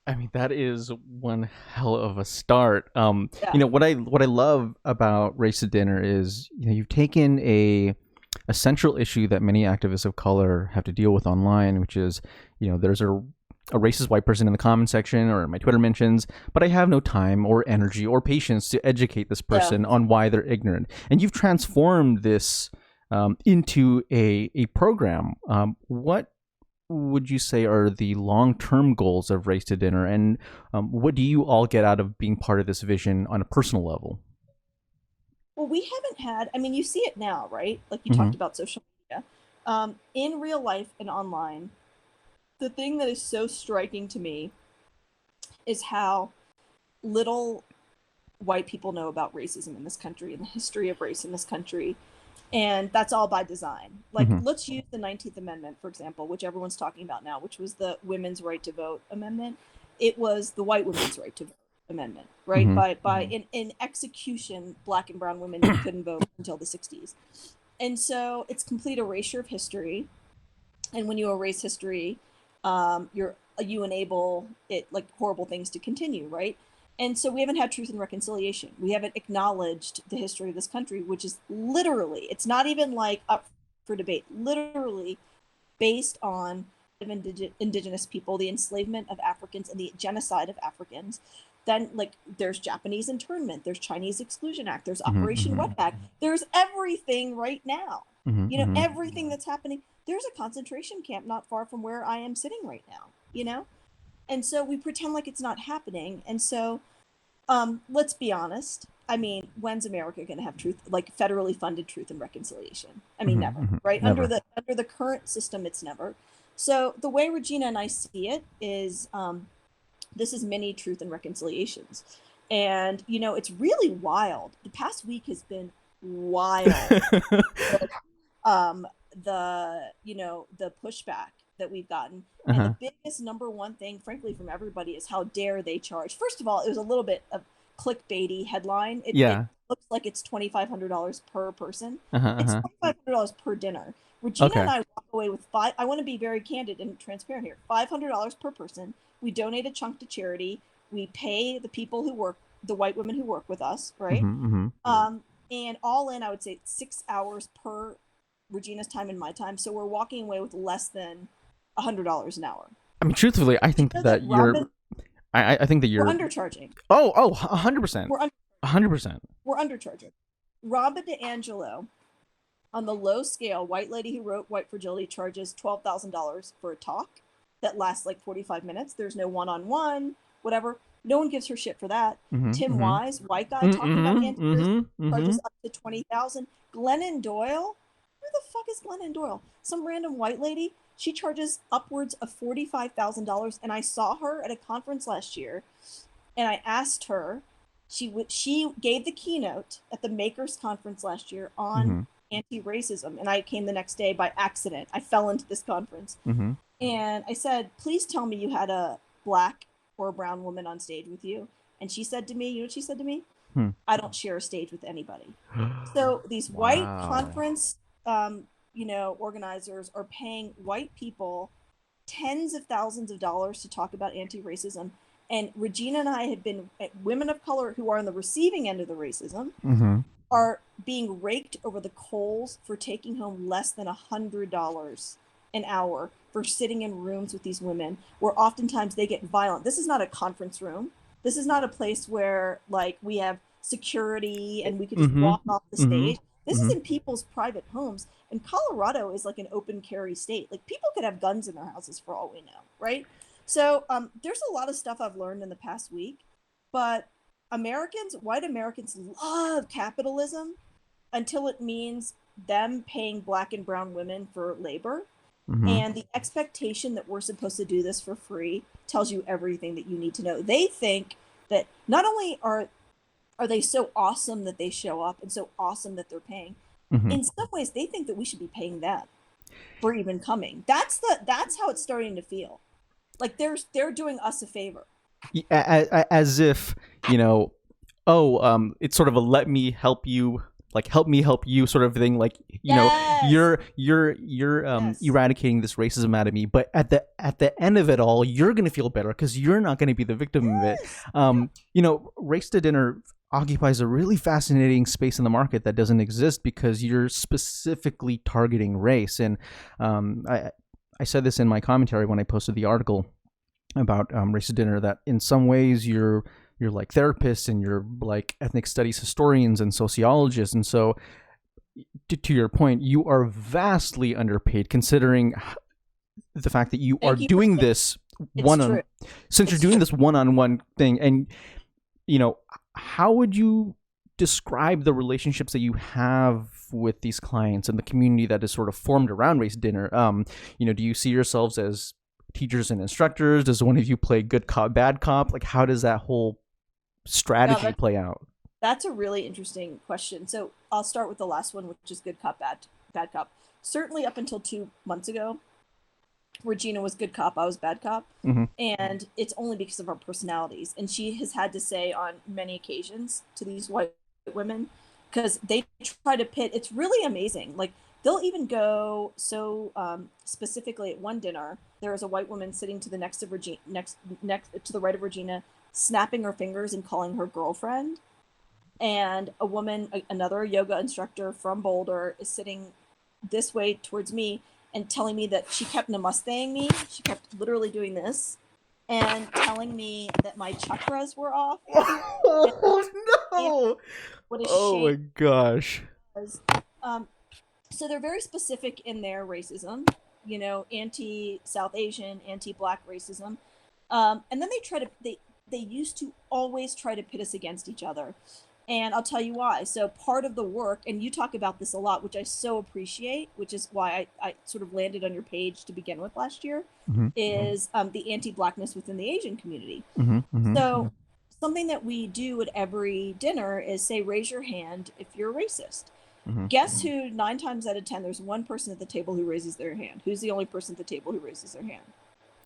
I mean, that is one hell of a start. Yeah. What I love about Race to Dinner is, you've taken a central issue that many activists of color have to deal with online, which is, there's a racist white person in the comment section or in my Twitter mentions, but I have no time or energy or patience to educate this Yeah. person on why they're ignorant. And you've transformed this into a program. What would you say are the long-term goals of Race to Dinner, and what do you all get out of being part of this vision on a personal level? Well, we haven't had, I mean, you see it now, right? Like you Mm-hmm. talked about social media. In real life and online, the thing that is so striking to me is how little white people know about racism in this country and the history of race in this country. And that's all by design. Like, Mm-hmm. let's use the 19th Amendment, for example, which everyone's talking about now, which was the women's right to vote amendment. It was the white women's right to vote amendment, right? Mm-hmm. By in execution, black and brown women couldn't vote until the 60s. And so it's complete erasure of history. And when you erase history, you enable it, like, horrible things to continue, right? And so we haven't had truth and reconciliation. We haven't acknowledged the history of this country, which is literally, it's not even like up for debate, literally based on indigenous people, the enslavement of Africans and the genocide of Africans. Then, like, there's Japanese internment, there's Chinese Exclusion Act, there's Operation Mm-hmm. Wetback, there's everything right now. Mm-hmm. Everything that's happening. There's a concentration camp not far from where I am sitting right now, and so we pretend like it's not happening. And so, let's be honest. I mean, when's America going to have truth, like federally funded truth and reconciliation? I mean, Mm-hmm. never, Mm-hmm. right? Under Never. the current system, it's never. So the way Regina and I see it is, this is mini truth and reconciliations, and it's really wild. The past week has been wild. um, the pushback that we've gotten. And Uh-huh. the biggest number one thing, frankly, from everybody is how dare they charge. First of all, it was a little bit of clickbaity headline. It Yeah. looks like it's $2,500 per person. Uh-huh. It's Uh-huh. $2,500 per dinner. Regina and Okay. I walk away with five. I want to be very candid and transparent here. $500 per person. We donate a chunk to charity. We pay the people who work, the white women who work with us, right? Mm-hmm. Mm-hmm. And all in, I would say 6 hours per Regina's time and my time. So we're walking away with less than $100 an hour. I mean, truthfully, I You think know that that you're. Robin, I think that we're you're. undercharging. Oh, 100%. We're un- 100%. we're undercharging. Robin DeAngelo, on the low scale, white lady who wrote White Fragility, charges $12,000 for a talk that lasts like 45 minutes. There's no one-on-one, whatever. No one gives her shit for that. Mm-hmm. Tim Mm-hmm. Wise, white guy talking about Mm-hmm. anti-racism, Mm-hmm. Mm-hmm. charges up to 20,000. Glennon Doyle, where the fuck is Glennon Doyle? Some random white lady. She charges upwards of $45,000, and I saw her at a conference last year, and I asked her. She gave the keynote at the Makers Conference last year on Mm-hmm. anti-racism, and I came the next day by accident. I fell into this conference, Mm-hmm. and I said, "Please tell me you had a black or a brown woman on stage with you." And she said to me, you know what she said to me? Hmm. "I don't share a stage with anybody." So these white Wow. conference, organizers are paying white people tens of thousands of dollars to talk about anti-racism. And Regina and I have been, women of color who are on the receiving end of the racism, Mm-hmm. are being raked over the coals for taking home less than $100 an hour for sitting in rooms with these women, where oftentimes they get violent. This is not a conference room. This is not a place where, like, we have security and we could just Mm-hmm. walk off the Mm-hmm. stage. This is Mm-hmm. in people's private homes. And Colorado is like an open carry state. Like, people could have guns in their houses for all we know, right? So, there's a lot of stuff I've learned in the past week, but white Americans love capitalism until it means them paying black and brown women for labor. Mm-hmm. And the expectation that we're supposed to do this for free tells you everything that you need to know. They think that not only are they so awesome that they show up and so awesome that they're paying, Mm-hmm. in some ways they think that we should be paying them for even coming. That's how it's starting to feel. Like they're doing us a favor. As if, it's sort of a let me help you like help me help you sort of thing, like Yes. you're Yes. eradicating this racism out of me, but at the end of it all, you're gonna feel better because you're not gonna be the victim of it. Yes. Race to dinner occupies a really fascinating space in the market that doesn't exist because you're specifically targeting race. And I said this in my commentary when I posted the article about Race to Dinner, that in some ways you're like therapists and you're like ethnic studies historians and sociologists, and so to your point, you are vastly underpaid considering the fact that you are Thank you doing for this It's true. since you're It's doing true. this one-on-one thing. And how would you describe the relationships that you have with these clients and the community that is sort of formed around Race Dinner? Do you see yourselves as teachers and instructors? Does one of you play good cop, bad cop? Like, how does that whole No, strategy play out? that's a really interesting question. So I'll start with the last one, which is good cop, bad cop. Certainly up until 2 months ago, Regina was good cop, I was bad cop. Mm-hmm. And it's only because of our personalities. And she has had to say on many occasions to these white women, because they try to pit, it's really amazing. Like, they'll even go so specifically at one dinner, there was a white woman sitting to the next of Regina, next to the right of Regina, snapping her fingers and calling her girlfriend. And a woman, another yoga instructor from Boulder, is sitting this way towards me and telling me that she kept namasteing me. She kept literally doing this and telling me that my chakras were off. Oh no! What a Oh my shame. gosh! So they're very specific in their racism, anti-South Asian, anti-Black racism. And then they used to always try to pit us against each other. And I'll tell you why. So part of the work, and you talk about this a lot, which I so appreciate, which is why I sort of landed on your page to begin with last year, Mm-hmm. is the anti-Blackness within the Asian community. Mm-hmm. Mm-hmm. So something that we do at every dinner is say, raise your hand if you're racist. Mm-hmm. Guess who, 9 times out of 10, there's one person at the table who raises their hand. Who's the only person at the table who raises their hand?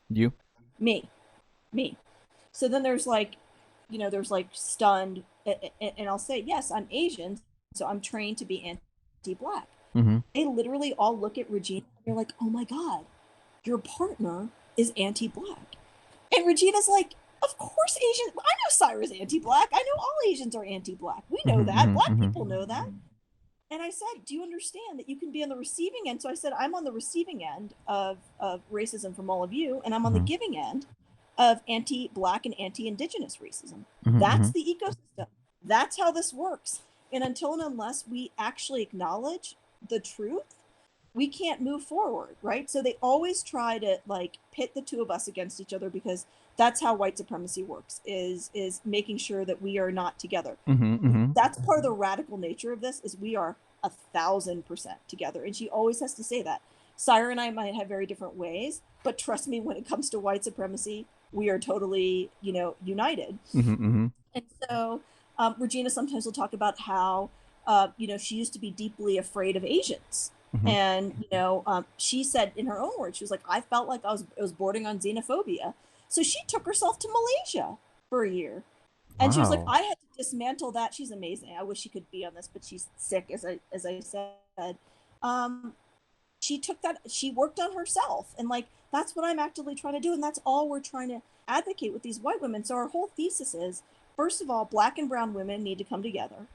You? Me. So then there's like stunned, and I'll say, yes, I'm Asian, so I'm trained to be anti-Black. Mm-hmm. They literally all look at Regina and they're like, oh my God, your partner is anti-Black. And Regina's like, of course Asian, I know Syra's anti-Black. I know all Asians are anti-Black. We know Mm-hmm. that. Black Mm-hmm. people know that. And I said, do you understand that you can be on the receiving end? So I said, I'm on the receiving end of racism from all of you, and I'm on the giving end of anti-Black and anti-Indigenous racism. Mm-hmm. That's the ecosystem. That's how this works. And until and unless we actually acknowledge the truth, we can't move forward, right? So they always try to like pit the two of us against each other, because that's how white supremacy works, is making sure that we are not together. Mm-hmm. That's part of the radical nature of this, is we are 1,000% together. And she always has to say that. Syra and I might have very different ways, but trust me, when it comes to white supremacy, we are totally, united. Mm-hmm. And so Regina sometimes will talk about how, she used to be deeply afraid of Asians. Mm-hmm. And, she said in her own words, she was like, I felt like I was bordering on xenophobia. So she took herself to Malaysia for a year. And she was like, I had to dismantle that. She's amazing. I wish she could be on this, but she's sick, as I said. She took that, she worked on herself. And like, that's what I'm actively trying to do. And that's all we're trying to advocate with these white women. So our whole thesis is, first of all, Black and brown women need to come together.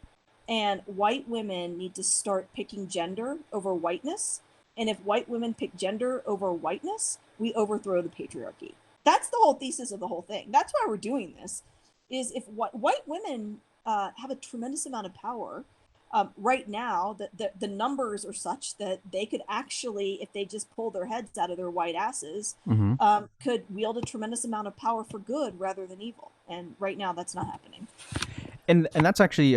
And white women need to start picking gender over whiteness. And if white women pick gender over whiteness, we overthrow the patriarchy. That's the whole thesis of the whole thing. That's why we're doing this, is if white women have a tremendous amount of power. Right now, the numbers are such that they could actually, if they just pull their heads out of their white asses, could wield a tremendous amount of power for good rather than evil. And right now, that's not happening. And that's actually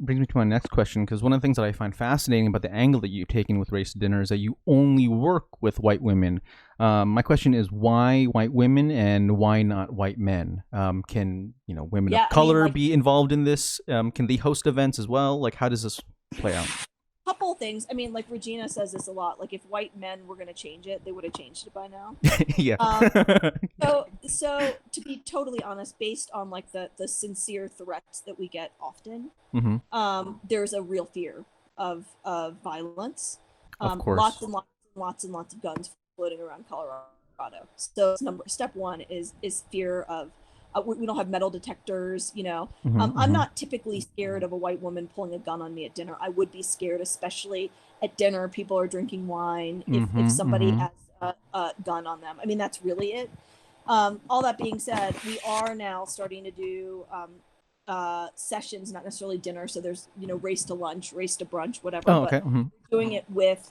brings me to my next question, because one of the things that I find fascinating about the angle that you've taken with Race to Dinner is that you only work with white women. My question is, why white women and why not white men? Can women of color be involved in this? Can they host events as well? Like, how does this play out? Couple of things. I mean, like Regina says this a lot. Like, if white men were going to change it, they would have changed it by now. Yeah. So to be totally honest, based on like the sincere threats that we get often, there's a real fear of violence. Of Lots course. and lots and lots and lots of guns floating around Colorado. So step one is fear of. We don't have metal detectors, you know. I'm Mm-hmm. not typically scared of a white woman pulling a gun on me at dinner. I would be scared, especially at dinner. People are drinking wine. If Mm-hmm. somebody Mm-hmm. has a gun on them, I mean, that's really it. All that being said, we are now starting to do sessions, not necessarily dinner. So there's, you know, race to lunch, race to brunch, whatever, Oh, but okay. Mm-hmm. doing it with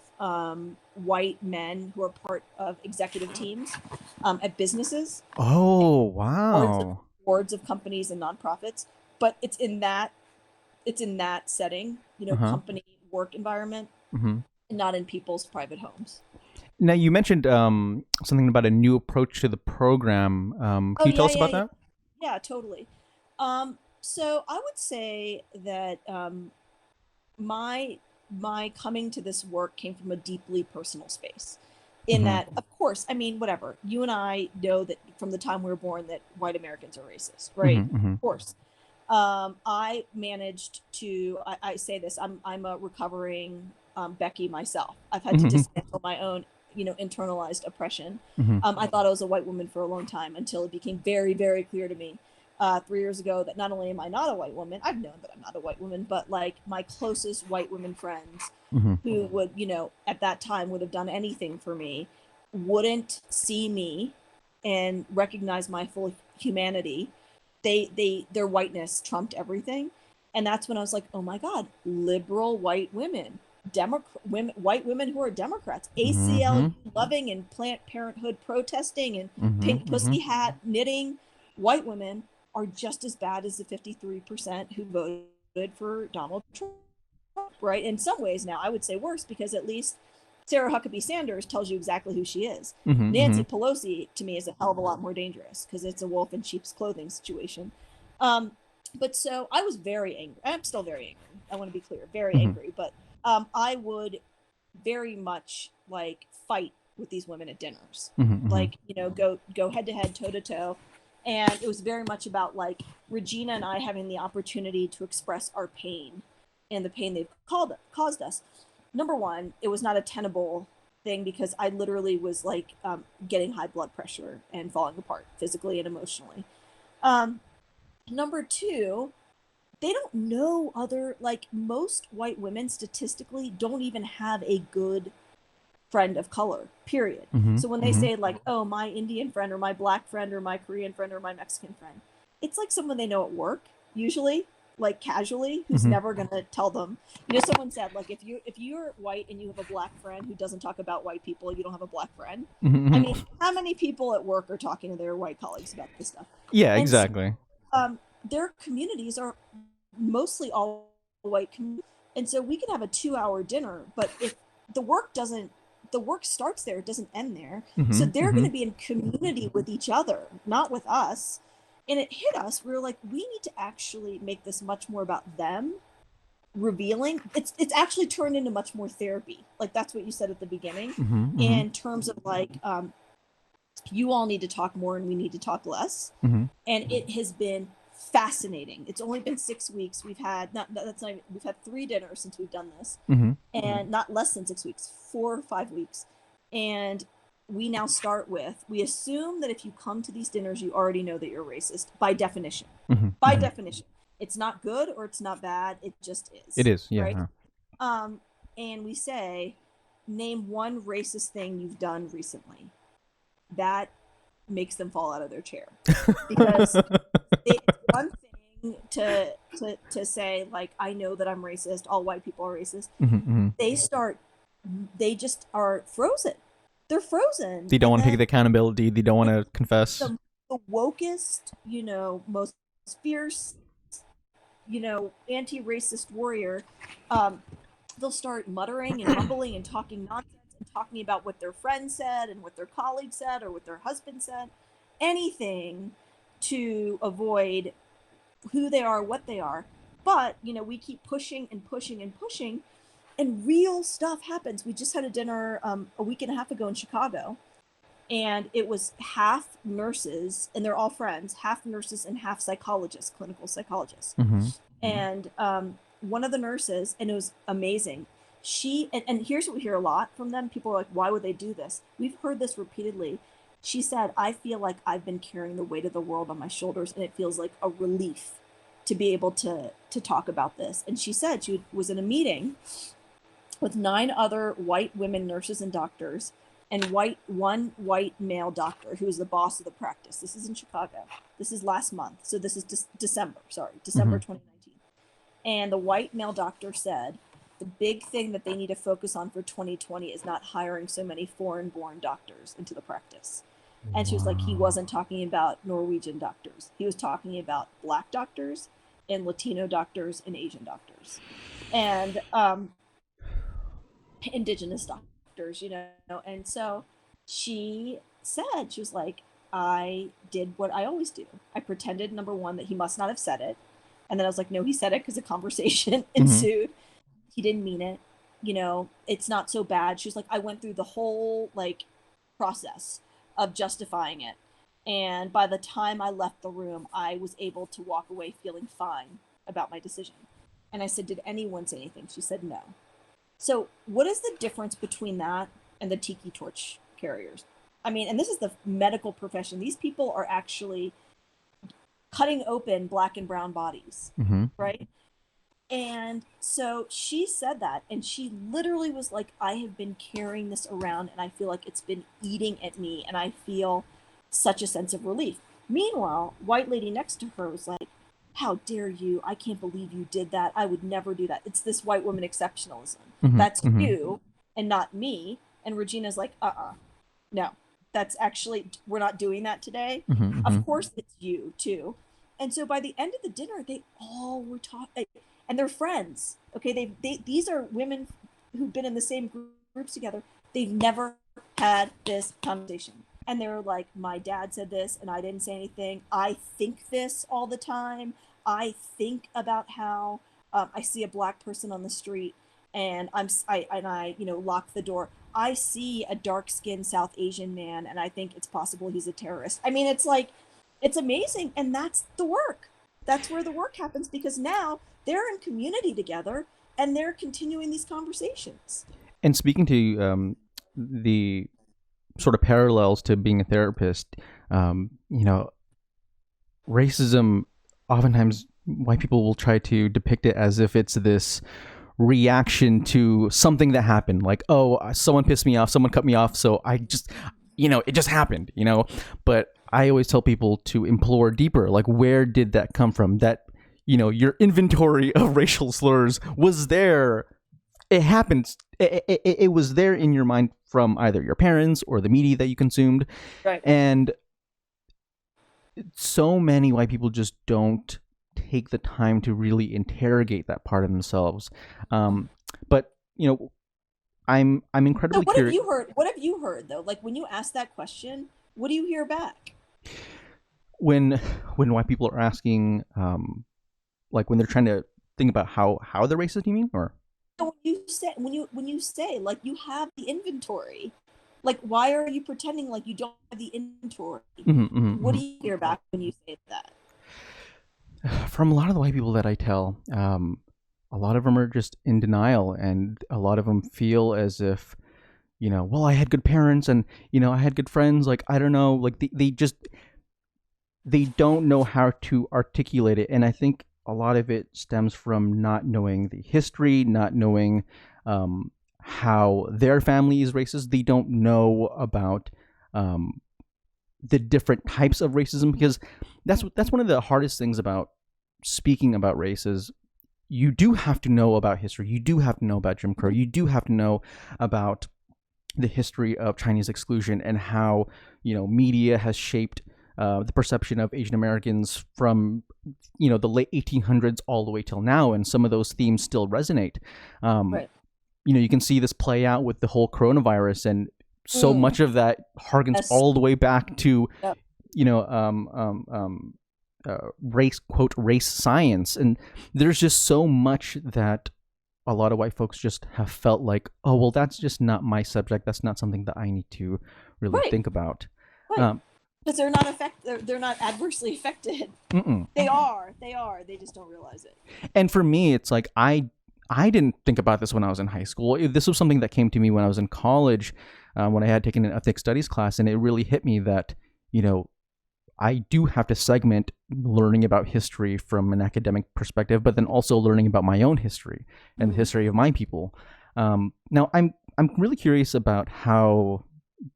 white men who are part of executive teams at businesses, Oh, boards of, wow. boards of companies and nonprofits. But it's in that setting, you know, Uh-huh. company work environment, Mm-hmm. and not in people's private homes. Now you mentioned something about a new approach to the program. Oh Can you tell yeah, us yeah, about yeah, that? yeah, totally. So I would say that my my coming to this work came from a deeply personal space. In Mm-hmm. that, of course, I mean, whatever. You and I know that from the time we were born that white Americans are racist, right? Mm-hmm. Mm-hmm. Of course. I managed to. I say this. I'm a recovering Becky myself. I've had to Mm-hmm. dismantle my own, you know, internalized oppression. Mm-hmm. I thought I was a white woman for a long time until it became very, very clear to me 3 years ago that not only am I not a white woman, I've known that I'm not a white woman, but like my closest white women friends Mm-hmm. who would, you know, at that time would have done anything for me, wouldn't see me and recognize my full humanity. Their whiteness trumped everything. And that's when I was like, oh my God, liberal white women, white women who are Democrats, Mm-hmm. ACLU loving and Planned Parenthood protesting and Mm-hmm. pink Mm-hmm. pussy hat knitting white women are just as bad as the 53% who voted for Donald Trump, right? In some ways now, I would say worse because at least Sarah Huckabee Sanders tells you exactly who she is. Mm-hmm. Nancy Pelosi, to me, is a hell of a lot more dangerous because it's a wolf in sheep's clothing situation. Um, but so I was very angry. I'm still very angry. I want to be clear, very Mm-hmm. angry. But I would very much like fight with these women at dinners, Mm-hmm. like, you know, go head to head, toe to toe. And it was very much about like Regina and I having the opportunity to express our pain and the pain they've caused us. Number one, it was not a tenable thing because I literally was like getting high blood pressure and falling apart physically and emotionally. Um, Number two, they don't know other, like most white women statistically don't even have a good friend of color, period. Mm-hmm. So when they Mm-hmm. say like, oh, my Indian friend or my black friend or my Korean friend or my Mexican friend, it's like someone they know at work, usually, like casually, who's Mm-hmm. never gonna tell them. You know, someone said like if you're white and you have a black friend who doesn't talk about white people, you don't have a black friend. I Mm-hmm. mean, how many people at work are talking to their white colleagues about this stuff? Yeah, And so exactly. their communities are mostly all white communities. And so we can have a 2 hour dinner, but if the work doesn't, the work starts there, it doesn't end there. So Mm-hmm. they're Mm-hmm. going to be in community with each other, not with us. And it hit us. We were like, we need to actually make this much more about them, revealing. It's actually turned into much more therapy. Like that's what you said at the beginning, Mm-hmm. in terms of like, you all need to talk more and we need to talk less. Mm-hmm. And it has been fascinating. It's only been 6 weeks. We've had not that's not even, we've had 3 dinners since we've done this, Mm-hmm. and not less than 6 weeks, 4 or 5 weeks. And we now start with, we assume that if you come to these dinners, you already know that you're racist by definition. Mm-hmm. By Mm-hmm. definition, it's not good or it's not bad. It just It is, is. right? Yeah. And we say, name one racist thing you've done recently. That makes them fall out of their chair because it's one thing to say like, I know that I'm racist, all white people are racist. Mm-hmm. They just are frozen. They're frozen. They don't And want to take then the accountability. They don't want to confess. the wokest, you know, most fierce, you know, anti-racist warrior, um, they'll start muttering and mumbling and talking nonsense and talking about what their friend said and what their colleague said or what their husband said, anything to avoid who they are, what they are. But, you know, we keep pushing and pushing and pushing, and real stuff happens. We just had a dinner a week and a half ago in Chicago, and it was half nurses, and they're all friends, half nurses and half psychologists, clinical psychologists. Mm-hmm. And one of the nurses, and it was amazing. And here's what we hear a lot from them. People are like, why would they do this? We've heard this repeatedly. She said, I feel like I've been carrying the weight of the world on my shoulders, and it feels like a relief to be able to talk about this. And she said she was in a meeting with 9 other white women nurses and doctors, and one white male doctor who is the boss of the practice. This is in Chicago. This is last month. So this is December 2019. And the white male doctor said, the big thing that they need to focus on for 2020 is not hiring so many foreign-born doctors into the practice. And she was like, he wasn't talking about Norwegian doctors. He was talking about Black doctors and Latino doctors and Asian doctors and indigenous doctors, And so she said, she was like, I did what I always do. I pretended, number one, that he must not have said it. And then I was like, no, he said it because a conversation ensued. He didn't mean it. It's not so bad. She was like, I went through the whole process of justifying it. And by the time I left the room, I was able to walk away feeling fine about my decision. And I said, did anyone say anything? She said, no. So what is the difference between that and the tiki torch carriers? I mean, and this is the medical profession. These people are actually cutting open Black and brown bodies, right? And so she said that, and she literally was like, I have been carrying this around, and I feel like it's been eating at me, and I feel such a sense of relief. Meanwhile, white lady next to her was like, how dare you? I can't believe you did that. I would never do that. It's this white woman exceptionalism. That's you and not me. And Regina's like, no, that's actually, we're not doing that today. Of course it's you too. And so by the end of the dinner, they all were talking, and they're friends. Okay, these are women who've been in the same groups together. They've never had this conversation. And they're like, my dad said this and I didn't say anything. I think this all the time. I think about how I see a Black person on the street and I lock the door. I see a dark-skinned South Asian man and I think it's possible he's a terrorist. I mean, it's like, it's amazing. And that's the work. That's where the work happens, because now they're in community together and they're continuing these conversations. And speaking to the sort of parallels to being a therapist, racism, oftentimes white people will try to depict it as if it's this reaction to something that happened. Like, oh, someone pissed me off, someone cut me off, so I just, it just happened, But I always tell people to implore deeper, like, where did that come from? That, your inventory of racial slurs was there. It happened. It was there in your mind from either your parents or the media that you consumed. Right. And so many white people just don't take the time to really interrogate that part of themselves. But I'm incredibly curious. What have you heard though? Like, when you ask that question, what do you hear back? When white people are asking, like when they're trying to think about how they're racist, you mean? Or when you say like you have the inventory, like, why are you pretending like you don't have the inventory? What do you hear back when you say that? From a lot of the white people that I tell, a lot of them are just in denial, and a lot of them feel as if, well, I had good parents and, I had good friends. Like, I don't know, like they don't know how to articulate it. And I think a lot of it stems from not knowing the history, not knowing how their family is racist. They don't know about the different types of racism, because that's one of the hardest things about speaking about race is you do have to know about history. You do have to know about Jim Crow. You do have to know about the history of Chinese exclusion and how, media has shaped the perception of Asian Americans from, the late 1800s all the way till now. And some of those themes still resonate. Right. You can see this play out with the whole coronavirus, and so much of that harkens all the way back to, race science. And there's just so much that a lot of white folks just have felt like, oh, well, that's just not my subject. That's not something that I need to really think about. Right. Because they're not they're not adversely affected. Mm-mm. They are. They just don't realize it. And for me, it's like I didn't think about this when I was in high school. This was something that came to me when I was in college, when I had taken an ethnic studies class, and it really hit me that, I do have to segment learning about history from an academic perspective, but then also learning about my own history and the history of my people. Now, I'm really curious about how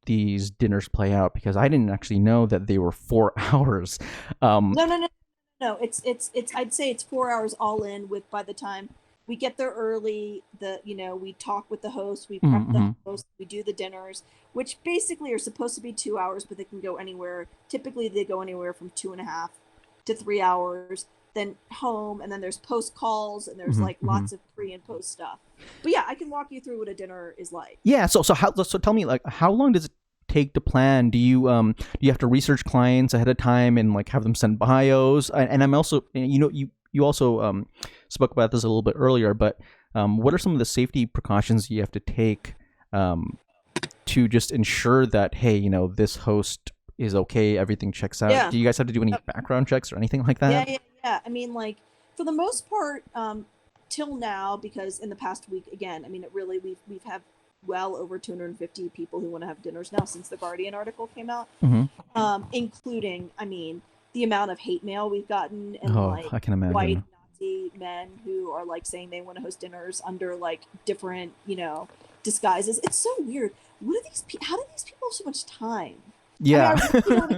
these dinners play out, because I didn't actually know that they were 4 hours. No. It's. I'd say it's 4 hours all in. With by the time we get there early, we talk with the host, we prep Mm-hmm. the host, we do the dinners, which basically are supposed to be 2 hours, but they can go anywhere. Typically, they go anywhere from 2.5 to 3 hours. Then home, and then there's post calls, and there's like Mm-hmm. lots of pre and post stuff. But yeah, I can walk you through what a dinner is like. Yeah. So tell me, like, how long does it take to plan? Do you have to research clients ahead of time and like have them send bios? And I'm also, you also spoke about this a little bit earlier, but what are some of the safety precautions you have to take to just ensure that, hey, this host is okay, everything checks out? Yeah. Do you guys have to do any background checks or anything like Yeah, that? yeah, yeah. I mean, like for the most part, till now, because in the past week, again, I mean, it really we've had well over 250 people who want to have dinners now since the Guardian article came out, Mm-hmm. including, I mean, the amount of hate mail we've gotten and Oh, like I can white imagine. Nazi men who are like saying they want to host dinners under like different, disguises. It's so weird. What are these? How do these people have so much time? I mean, I Yeah. really don't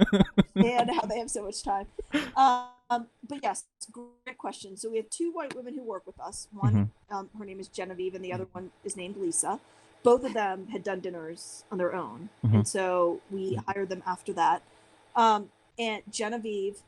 understand how they have so much time. But yes, it's a great question. So we have two white women who work with us. Mm-hmm. One, her name is Genevieve, and the other one is named Lisa. Both of them had done dinners on their own, Mm-hmm. and so we hired them after that. Um, and Genevieve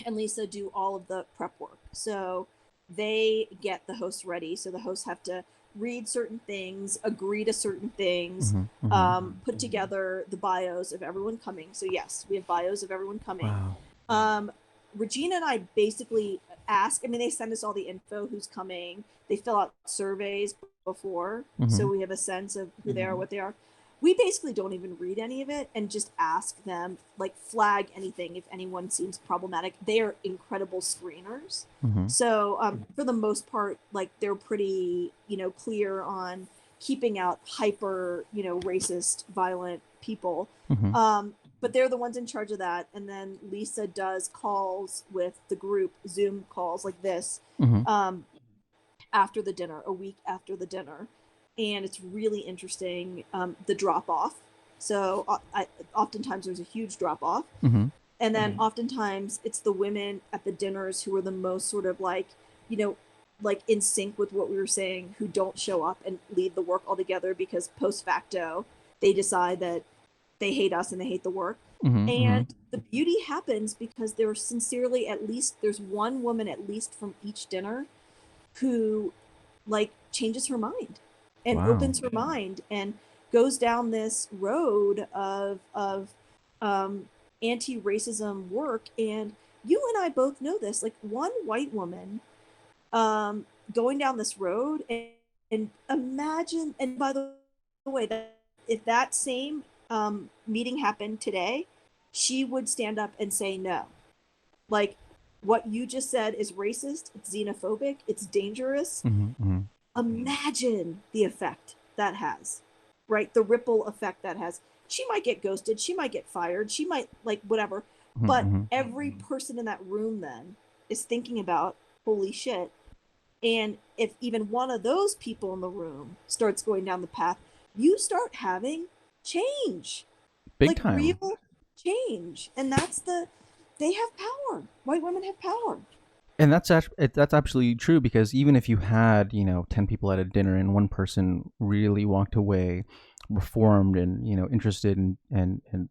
and Lisa do all of the prep work. So they get the hosts ready. So the hosts have to read certain things, agree to certain things, Mm-hmm. Mm-hmm. put together the bios of everyone coming. So yes, we have bios of everyone coming. Wow. Um, Regina and I basically ask. I mean, they send us all the info, who's coming. They fill out surveys before, Mm-hmm. so we have a sense of who they are, what they are. We basically don't even read any of it and just ask them, like, flag anything if anyone seems problematic. They are incredible screeners. Mm-hmm. So for the most part, like, they're pretty, clear on keeping out hyper, racist, violent people. Mm-hmm. But they're the ones in charge of that. And then Lisa does calls with the group, Zoom calls like this, Mm-hmm. after the dinner, a week after the dinner. And it's really interesting, the drop off. So oftentimes there's a huge drop off. Mm-hmm. And then oftentimes it's the women at the dinners who are the most sort of like, like in sync with what we were saying, who don't show up and leave the work altogether because post facto they decide that they hate us and they hate the work. Mm-hmm. And the beauty happens because there's one woman at least from each dinner who like changes her mind and Wow. opens her mind and goes down this road of anti-racism work. And you and I both know this, like one white woman going down this road, and imagine, and by the way, that if that same meeting happened today, she would stand up and say no. Like, what you just said is racist, it's xenophobic, it's dangerous. Mm-hmm. Imagine the effect that has, right? The ripple effect that has. She might get ghosted, she might get fired, she might, like, whatever. But Mm-hmm. every person in that room then is thinking about, holy shit. And if even one of those people in the room starts going down the path, you start having change, Big like time. real change. And they have power. White women have power. And that's absolutely true, because even if you had 10 people at a dinner and one person really walked away reformed and interested in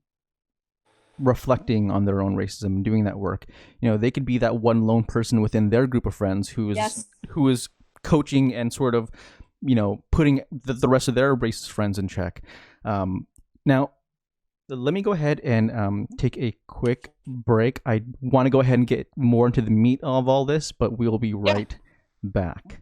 reflecting on their own racism and doing that work, they could be that one lone person within their group of friends who is coaching and sort of putting the rest of their racist friends in check. Now, let me go ahead and take a quick break. I want to go ahead and get more into the meat of all this, but we'll be right back.